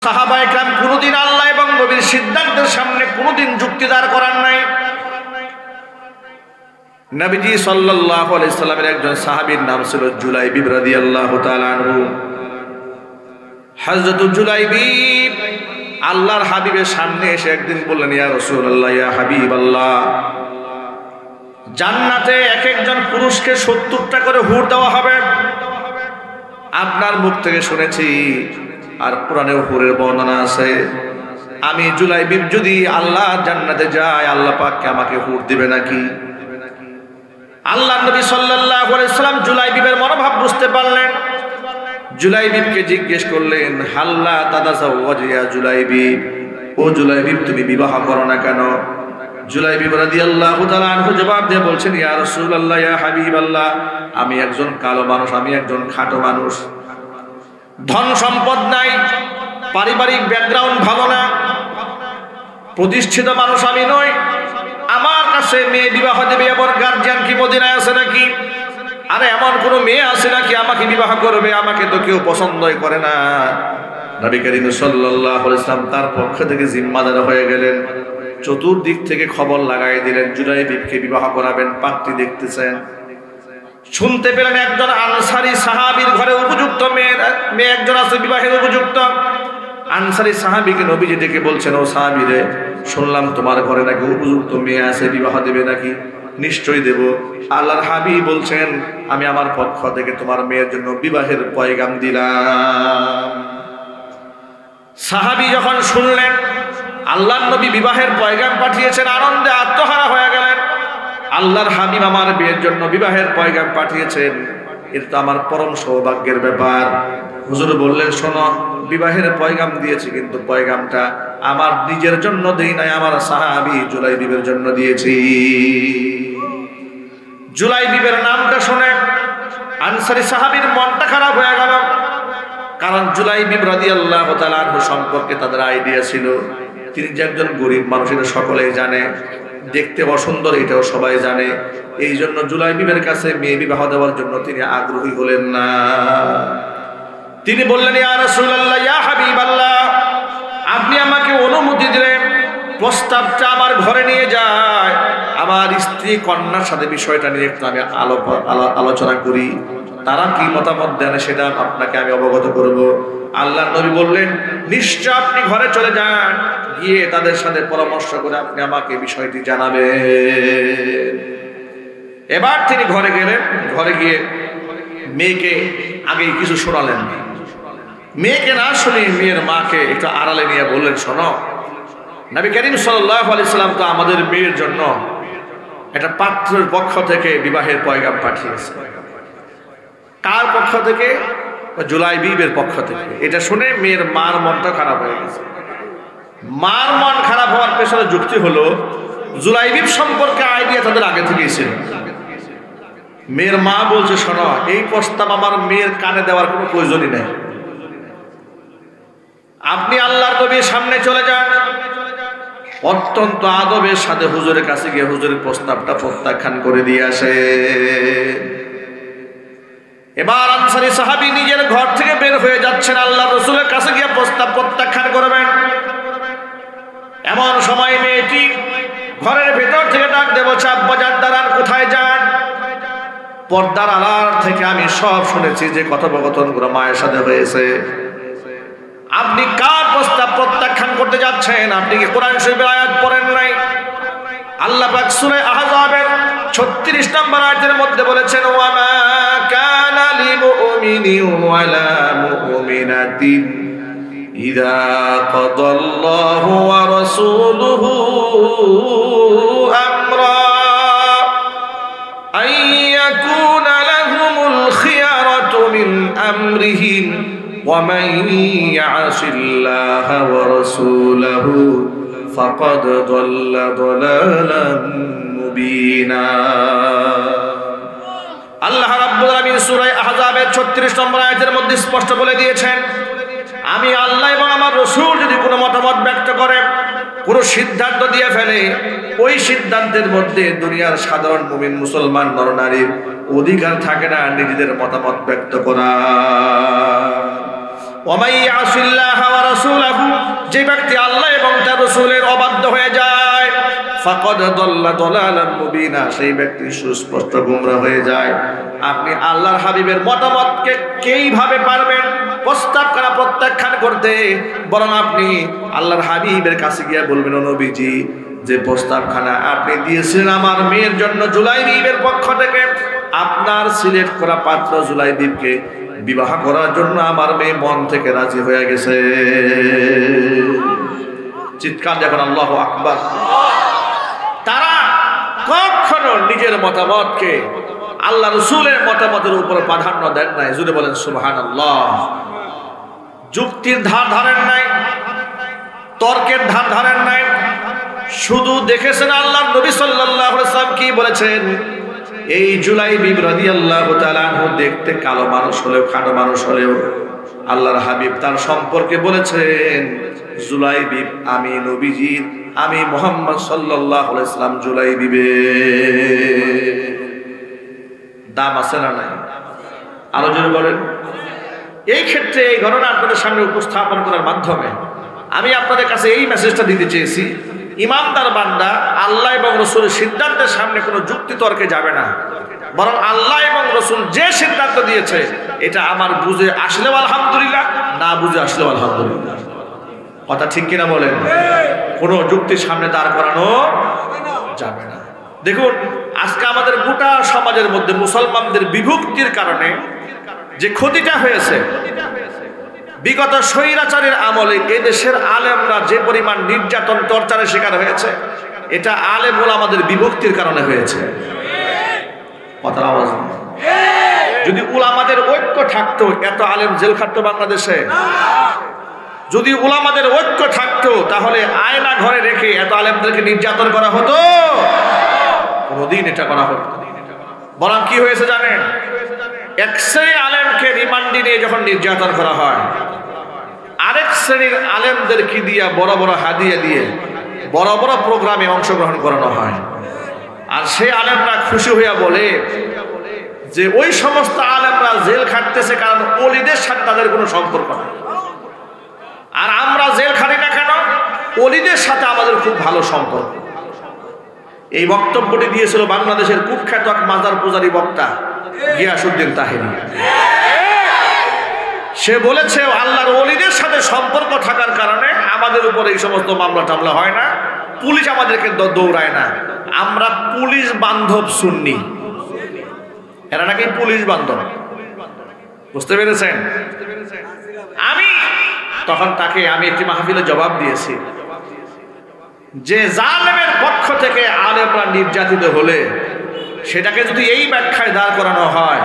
সাহাবায়ে কেরাম কোনদিন আল্লাহ এবং নবীর সিদ্ধান্তের সামনে কোনদিন যুক্তি দাঁড় করান নাই। নবীজি সাল্লাল্লাহু আলাইহি সাল্লামের একজন সাহাবীর নাম ছিল জুলাইবিব রাদিয়াল্লাহু তাআলা আনহু। হযরত জুলাইবিব আল্লাহর হাবিবের সামনে এসে একদিন বললেন, ইয়া রাসূলুল্লাহ, ইয়া হাবিবাল্লাহ, জান্নাতে এক একজন পুরুষকে 70টা করে হুর দেওয়া হবে। আপনার মুখ থেকে শুনেছি, আর কোরআনেও হুরের বর্ণনা আছে। আমি জুলাইবিব যদি আল্লাহ জান্নাতে যায়, আল্লাহ পাককে আমাকে হুর দিবে নাকি? আল্লাহ নবী সাল্লাল্লাহু আলাইহি সাল্লাম জুলাইবিবের মনোভাব বুঝতে পারলেন। জুলাইবিবকে জিজ্ঞেস করলেন, হাল্লা তাতাযাওয়াজ ইয়া জুলাইবিব, ও জুলাইবিব তুমি বিবাহ করো না কেন? জুলাইবিব রাদিয়াল্লাহু তাআলা আনহু জবাব দিয়ে বলছেন, ইয়া রাসূলুল্লাহ, ইয়া হাবিবাল্লাহ, আমি একজন কালো মানুষ, আমি একজন খাটো মানুষ, ধন সম্পদ নাই, পারিবারিক ব্যাকগ্রাউন্ড ভালো না, প্রতিষ্ঠিত মানুষ আমি নই। আমার কাছে মেয়ে বিবাহ দেবে এমন গার্জিয়ান কি মদিনায় আছে নাকি? আরে এমন কোন মেয়ে আছে নাকি আমাকে বিবাহ করবে? আমাকে তো কেউ পছন্দই করে না। নবী করিম সাল্লাল্লাহু আলাইহি ওয়াসাল্লাম তার পক্ষ থেকে জিম্মাদার হয়ে গেলেন। চতুর্দিক থেকে খবর লাগাই দিলেন, জুলাইবিবকে বিবাহ করাবেন, পাত্রী দেখতেছেন। শুনতে পেলেন একজন আনসারী সাহাবীর ঘরে উপযুক্ত মেয়ে একজন আছে, বিবাহের উপযুক্ত। আনসারী সাহাবীকে নবীজি ডেকে বলছেন, ও সাহাবী রে, শুনলাম তোমার ঘরে নাকি উপযুক্ত মেয়ে আছে, বিবাহ দেবে নাকি? নিশ্চয়ই দেব। আল্লাহর হাবিব বলছেন, আমি আমার পক্ষ থেকে তোমার মেয়ের জন্য বিবাহের পয়গাম দিলাম। সাহাবী যখন শুনলেন আল্লাহর নবী বিবাহের পয়গাম পাঠিয়েছেন, আনন্দে আত্মহারা হয়ে গেলেন। আল্লাহর হাবিব আমার বিয়ের জন্য বিবাহের পয়গাম পাঠিয়েছেন, এটা তো আমার পরম সৌভাগ্যের ব্যাপার। হুজুর বললেন, শোনো, বিবাহের পয়গাম দিয়েছি, কিন্তু পয়গামটা আমার নিজের জন্য দেই নাই, আমার সাহাবী জুলাইবিবের জন্য দিয়েছি। জুলাইবিবের নামটা শুনে আনসারী সাহাবীর মনটা খারাপ হয়ে গেল, কারণ জুলাইবিব রাদিয়াল্লাহু তাআলা আনহু সম্পর্কে তাদের আইডিয়া ছিল তিনি যে একজন গরিব মানুষ, এটা সকলেই জানে, দেখতে অসুন্দর এটাও সবাই জানে। এই জন্য জুলাইবিবের কাছে মেয়ে বিবাহ দেওয়ার জন্য তিনি আগ্রহী হলেন না। তিনি বললেন, ইয়া রাসূলুল্লাহ, ইয়া হাবিবাল্লাহ, আপনি আমাকে অনুমতি দিলেন প্রস্তাবটা আমার ঘরে নিয়ে যায়, আমার স্ত্রী কন্যার সাথে বিষয়টা নিয়ে একটু আমি আলোচনা করি, তারা কি মতামত দেন সেটা আপনাকে আমি অবগত করব। আল্লাহ নবী বললেন, নিশ্চয় আপনি ঘরে চলে যান, গিয়ে তাদের সাথে পরামর্শ করে আপনি আমাকে বিষয়টি জানাবেন। এবার তিনি ঘরে গেলেন। ঘরে গিয়ে মেয়েকে আগে কিছু শোনালেন। মেয়েকে না শুনে মেয়ের মাকে একটু আড়ালে নিয়ে বললেন, শোনো, নবী করিম সাল্লাল্লাহু আলাইহি সাল্লাম তো আমাদের মেয়ের জন্য একটা পাত্রের পক্ষ থেকে বিবাহের পয়গাম পাঠিয়েছে। কার পক্ষ থেকে? জুলাইবিবের পক্ষ থেকে। এটা শুনে মেয়ের মার মনটা খারাপ হয়ে গেছে। মার মন খারাপ হওয়ার পেছনে যুক্তি হলো, জুলাইবিব সম্পর্কে আইডিয়া তাদের আগে থেকেই ছিল। মেয়ের মা বলছে, শোনো, এই প্রস্তাব আমার মেয়ের কানে দেওয়ার কোনো প্রয়োজনই নেই, আপনি আল্লাহর নবীর সামনে চলে যান। অত্যন্ত আদবের সাথে হুজুরের কাছে গিয়ে হুজুরের প্রস্তাবটা প্রত্যাখ্যান করে দিয়ে আসে। এবার আনসারী সাহাবী নিজের ঘর থেকে বের হয়ে যাচ্ছেন, আল্লাহর রাসূলের কাছে গিয়ে প্রস্তাব প্রত্যাখ্যান করবেন। এমন সময় মেয়েটি ঘরের ভেতর থেকে ডাক দেব, আব্বাজান দাঁড়ান, কোথায় যান? পর্দার আড়াল থেকে আমি সব শুনেছি যে কথোপকথনগুলো মায়ের সাথে হয়েছে। আপনি কার প্রস্তাব প্রত্যাখ্যান করতে যাচ্ছেন? আপনি কি কোরআন শরীফের আয়াত পড়েন নাই? আল্লাহ পাক সূরা আহজাবের 36 নম্বর আয়াতের মধ্যে বলেছেন, ওয়া মা কানা লিমুমিনিন ওয়ালা মুমিনাতিন ইযা কাদাল্লাহু ওয়া রাসূলুহু আমরা আন ইয়াকুনা লাহুমুল খিয়ারাতু মিন আমরিহিম ওয়া মান ইয়াসিল্লাহা ওয়া রাসূলাহু ফাকাদ দাল্লা দালালান মুবিনা। আল্লাহ রাব্বুল আলামিন সূরা আহজাবের 36 নম্বর আয়াতের মধ্যে স্পষ্ট বলে দিয়েছেন, আমি আল্লাহ এবং আমার রাসূল যদি কোনো মতামত ব্যক্ত করে, কোনো সিদ্ধান্ত দিয়ে ফেলে, ওই সিদ্ধান্তের মধ্যে দুনিয়ার সাধারণ মুমিন মুসলমান নরনারীর অধিকার থাকে না নিজেদের মতামত ব্যক্ত করা। ওয়া মান ইয়াসিল্লাহা ওয়া রাসূলাহু যে ব্যক্তি আল্লাহ এবং তার রাসূলের অবাধ্য হয়ে যায় ফাকাদ দাল্লা দালালান মুবিনা, সেই ব্যক্তি সুস্পষ্ট গোমরা হয়ে যায়। আপনি আল্লাহর হাবিবের মতামতকে কিভাবে পারবেন প্রস্তাব করা প্রত্যাখ্যান করতে? বরং আপনি আল্লাহর হাবিবের কাছে গিয়ে বলবেন, ও নবীজি, যে প্রস্তাবখানা আপনি দিয়েছিলেন আমার মেয়ের জন্য জুলাইবিবের পক্ষ থেকে, আপনার সিলেক্ট করা পাত্র জুলাইবিবকে বিবাহ করার জন্য আমার মেয়ে মন থেকে রাজি হয়ে গেছে। চিৎকার যখন আল্লাহু আকবার। তারা কখনো নিজের মতামতকে আল্লাহ রাসূলের মতামতের উপর প্রাধান্য দেন নাই। জুড়ে বলেন সুবহানাল্লাহ। যুক্তির ধার ধারেন নাই, তর্কের ধার ধারেন নাই, শুধু দেখেছেন আল্লাহর নবী সাল্লাল্লাহু আলাইহি ওয়াসাল্লাম কি বলেছেন। এই জুলাইবিব রাদিয়াল্লাহু তাআলা আনহু দেখতে কালো মানুষ হলেও, খাটো মানুষ হলেও আল্লাহর হাবিব তার সম্পর্কে বলেছেন, জুলাইবিব আমি নবীজি, আমি মুহাম্মদ সাল্লাল্লাহু আলাইহি ওয়াসাল্লাম জুলাইবিবের দাম আছে না নাই? আলোচনা বলেন। এই ক্ষেত্রে এই ঘটনা আপনাদের সামনে উপস্থাপন করার মাধ্যমে আমি আপনাদের কাছে এই মেসেজটা দিতে চেয়েছি, ইমানদার বান্দা আল্লাহ এবং রাসূলের সিদ্ধান্তের সামনে কোনো যুক্তি তর্কে যাবে না, বরং আল্লাহ এবং রাসূল যে সিদ্ধান্ত দিয়েছে এটা আমার বুঝে আসলেও আলহামদুলিল্লাহ, না বুঝে আসলেও আলহামদুলিল্লাহ। কথা ঠিক কিনা বলেন? কোনো যুক্তির সামনে দাঁড় করানো যাবে না। দেখুন, আজকে আমাদের গোটা সমাজের মধ্যে মুসলমানদের বিভক্তির কারণে যে ক্ষতিটা হয়েছে, বিগত স্বৈরাচারের আমলে এদেশের আলেমরা যে পরিমাণ নির্যাতন টর্চারের শিকার হয়েছে, এটা আলেম উলামাদের বিভক্তির কারণে হয়েছে। কথার আওয়াজ। যদি উলামাদের ঐক্য থাকতো এত আলেম জেল খাটতো বাংলাদেশে? যদি উলামাদের ঐক্য থাকতো তাহলে আয়না ঘরে রেখে এত আলেমদেরকে নির্যাতন করা হতো? কোনদিন এটা করা হতো। বরং কি হয়েছে জানেন? এক শ্রেণীর আলেমকে রিমান্ডে নিয়ে যখন নির্যাতন করা হয়, আরেক শ্রেণীর আলেমদেরকে দিয়ে বড় বড় হাদিয়া দিয়ে বড় বড় প্রোগ্রামে অংশগ্রহণ করানো হয়। আর সেই আলেমরা খুশি হইয়া বলে যে ওই সমস্ত আলেমরা জেল খাটতেছে কারণ ওলিদের সাথে তাদের কোনো সম্পর্ক নেই, আর আমরা জেল খাটি না কেন? ওলিদের সাথে আমাদের খুব ভালো সম্পর্ক। এই বক্তব্যটি দিয়েছিল বাংলাদেশের কুখ্যাত এক মাজার পূজারী বক্তা গিয়াসউদ্দিন তাহেরি। সে বলেছে আল্লাহর ওলিদের সাথে সম্পর্ক থাকার কারণে আমাদের উপর এই সমস্ত মামলা টামলা হয় না, পুলিশ আমাদেরকে দৌড়ায় না, আমরা পুলিশ বান্ধব সুন্নি। এরা নাকি পুলিশ বান্ধব। বুঝতে পেরেছেন? তখন তাকে আমি একটি মাহফিলে জবাব দিয়েছি যে জালেমের পক্ষ থেকে আলেমরা নির্যাতিত হলে সেটাকে যদি এই ব্যাখ্যায় দাঁড় করানো হয়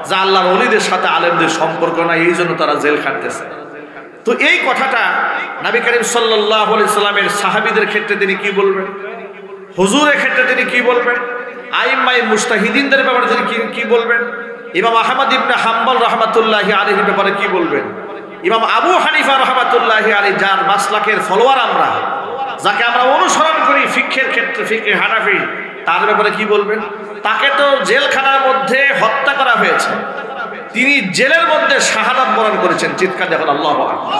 যে আল্লাহর ওলিদের সাথে আলেমদের সম্পর্ক নাই, এই জন্য তারা জেল খাটতেছে, তো এই কথাটা নবী করিম সাল্লাল্লাহু আলাইহি সাল্লামের সাহাবীদের ক্ষেত্রে তিনি কি বলবেন? হুজুরের ক্ষেত্রে তিনি কি বলবেন? আইম্মায়ে মুজতাহিদিনদের ব্যাপারে তিনি কি বলবেন? ইমাম আহমদ ইবনে হাম্বল রাহমাতুল্লাহি আলাইহির ব্যাপারে কি বলবেন? ইমাম আবু হানিফা রাহমাতুল্লাহি আলাইহি যার মাসলাকের ফলোয়ার আমরা, যাকে আমরা অনুসরণ করি ফিকহের ক্ষেত্রে, ফিকহে হানাফি, তার ব্যাপারে কি বলবেন? তাকে তো জেলখানার মধ্যে হত্যা করা হয়েছে, তিনি জেলের মধ্যে শাহাদাত বরণ করেছেন। চিৎকার যখন আল্লাহু আকবার।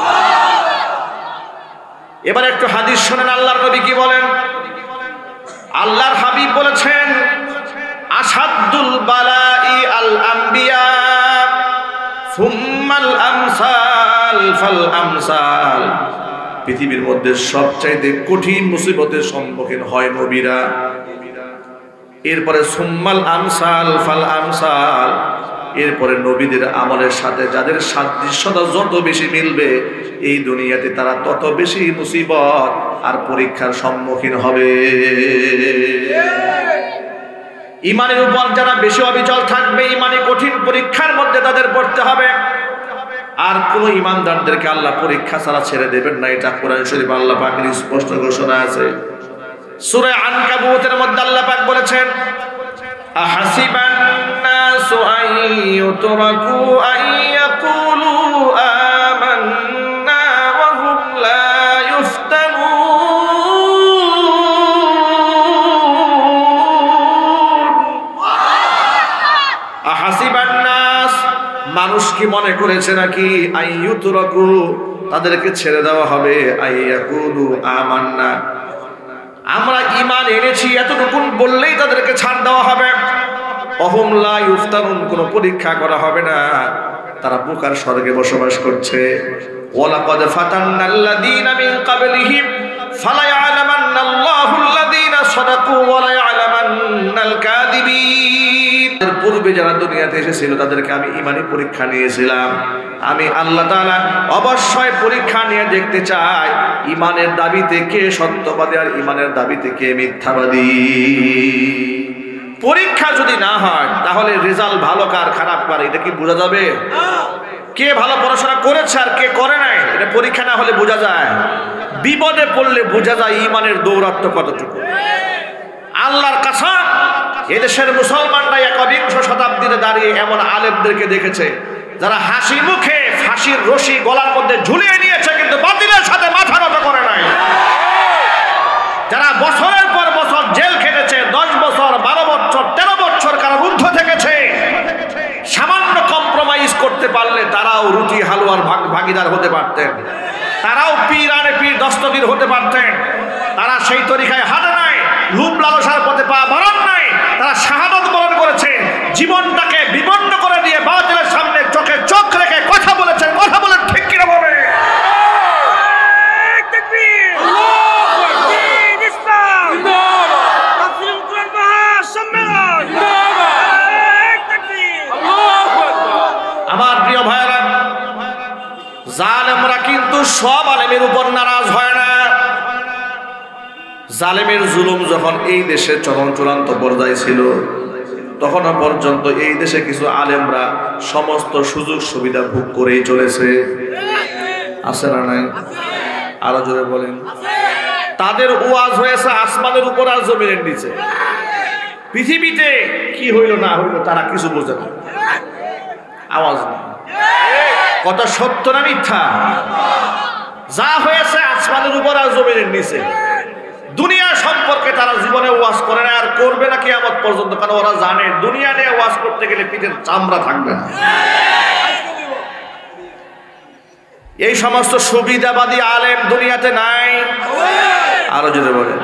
এবার একটু হাদিস শুনেন, আল্লাহর নবী কি বলেন? আল্লাহর হাবিব বলেছেন, আসাদুল বালাই আল আম্বিয়া সুম্মাল আমসাল ফাল আমসাল। পৃথিবীর মধ্যে সবচাইতে কঠিন মুসিবতের সম্মুখীন হয় নবীরা, এরপরে সুম্মাল আমসাল ফাল আমসাল, এরপরে নবীদের আমলের সাথে যাদের সাদৃশ্যতা যত বেশি মিলবে এই দুনিয়াতে তারা তত বেশি মুসিবত আর পরীক্ষার সম্মুখীন হবে। ইমানের উপর যারা বেশি অবিচল থাকবে, ইমানে কঠিন পরীক্ষার মধ্যে তাদের পড়তে হবে। আর কোন ইমানদারদেরকে আল্লাহ পরীক্ষা ছাড়া ছেড়ে দেবেন না, এটা কোরআন শরীফ আল্লাহ পাকের স্পষ্ট ঘোষণা আছে। সূরা আনকাবুতের মধ্যে আল্লাহ পাক বলেছেন, আহাসিবান নাসু আইয়ুতরাকু আইয়াকুলু আমান্না ওয়া হুম লা ইফতানুন। আহাসিবান নাস, মানুষ কি মনে করেছে নাকি আইয়ুতরাকু, তাদেরকে ছেড়ে দেওয়া হবে। আইয়াকুলু আমান্না, আমরা ঈমান এনেছি এতটুকু বললেই তাদেরকে ছাড় দেওয়া হবে। অহুম লা ইফতানুন, কোনো পরীক্ষা করা হবে না, তারা বুকার স্বর্গে বসবাস করছে। ওয়ালাকাদ ফাতান্নাল্লাযীনা মিন ক্বাবলিহিম ফালা ইয়ালামান্নাল্লাহুল্লাযীনা সাদাকু ওয়া লা ইয়ালামান্নাল কাযিবিন। এর পূর্বে যারা দুনিয়াতে এসেছিল তাদেরকে আমি ঈমানি পরীক্ষা নিয়েছিলাম। আমি আল্লাহ তাআলা অবশ্যই পরীক্ষা নিয়ে দেখতে চাই ঈমানের দাবিতে কে সত্যবাদী আর ঈমানের দাবিতে কে মিথ্যাবাদী। পরীক্ষা যদি না হয় তাহলে রেজাল্ট ভালো কার খারাপ কার এটা কি বোঝা যাবে? কে ভালো পড়াশোনা করেছে আর কে করে নাই এটা পরীক্ষা না হলে বোঝা যায়। বিপদে পড়লে বোঝা যায় ঈমানের দৌরাত্ম্য কতটুকু। আল্লাহর কসম, এদেশের মুসলমানরা একবিংশ শতাব্দীতে দাঁড়িয়ে এমন আলেমদেরকে দেখেছে যারা হাসি মুখে ফাঁসির রশি গলার মধ্যে ঝুলিয়ে নিয়েছে কিন্তু বাতিলের সাথে মাথা নত করে নাই। যারা বছরের পর বছর জেল খেটেছে, 10 বছর 12 বছর 13 বছর কারারুদ্ধ থেকেছে, সামান্য কম্প্রোমাইজ করতে পারলে তারাও রুটি হালুয়ার ভাগিদার হতে পারতেন, তারাও পীর আনে পীর দস্তগীর হতে পারতেন। তারা সেই তরিকায় হাঁটে নাই, লোভ লালসার পথে পা বাড়ান নাই, তারা শাহাদাত বরণ করেছে, জীবনটাকে বিপন্ন করে দিয়ে বাতিলের সামনে চোখে চোখ রেখে কথা বলেছেন। কথা বলে ঠিক কিনা বলে? আমার প্রিয় ভাইরা, জালেমরা কিন্তু সব আলেমের উপর নারাজ হয় না। জালেমের জুলুম যখন এই দেশে চূড়ান্ত পর্যায়ে ছিল তখনও পর্যন্ত এই দেশে কিছু আলেমরা সমস্ত সুযোগ সুবিধা ভোগ করেই চলেছে। আছে না নাই? আরো জোরে বলেন। তাদের ওয়াজ হয়েছে আসমানের উপর আর জমিনের নিচে। পৃথিবীতে কি হইল না হইল তারা কিছু বোঝে না, আওয়াজ নেই। কত সত্য না মিথ্যা? যা হয়েছে আসমানের উপর আর জমিনের নিচে। দুনিয়া সম্পর্কে তারা জীবনে ওয়াজ করে না, আর করবে না কিয়ামত পর্যন্ত, কারণ ওরা জানে দুনিয়া নিয়ে ওয়াজ করতে গেলে পিঠের চামড়া থাকবে না। এই সমস্ত সুবিধাবাদী আলেম দুনিয়াতে নাই। আরো যদি বলেন